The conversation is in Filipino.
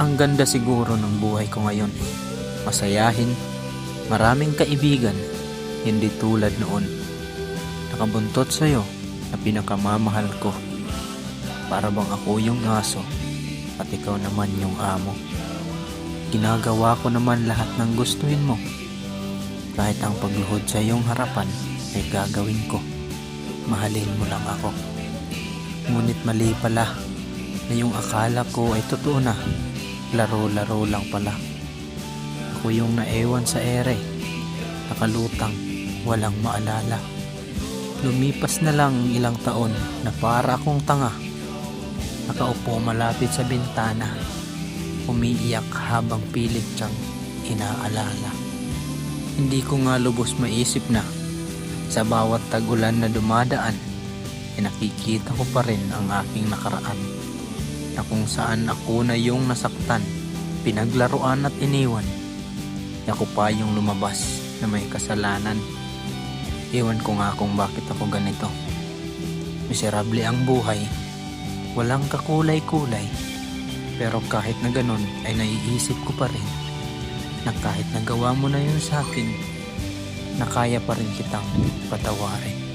Ang ganda siguro ng buhay ko ngayon. Masayahin, maraming kaibigan, hindi tulad noon. Nakabuntot sa'yo na pinakamamahal ko. Para bang ako yung aso at ikaw naman yung amo. Ginagawa ko naman lahat ng gustuin mo. Kahit ang pagluhod sa iyong harapan ay gagawin ko. Mahalin mo lang ako. Ngunit mali pala na yung akala ko ay totoo na. Laro-laro lang pala. Ako yung naewan sa ere. Nakalutang, walang maalala. Lumipas na lang ilang taon na para akong tanga. Nakaupo malapit sa bintana. Umiiyak habang pilit siyang inaalala. Hindi ko nga lubos maisip na sa bawat tag-ulan na dumadaan ay nakikita ko pa rin ang aking nakaraan, na kung saan ako na yung nasaktan, pinaglaruan at iniwan. Ako pa yung lumabas na may kasalanan. Iwan ko nga kung bakit ako ganito. Miserable ang buhay, walang kakulay-kulay. Pero kahit na ganun ay naiisip ko pa rin na kahit nagawa mo na yun sa akin, na kaya pa rin kitang patawarin.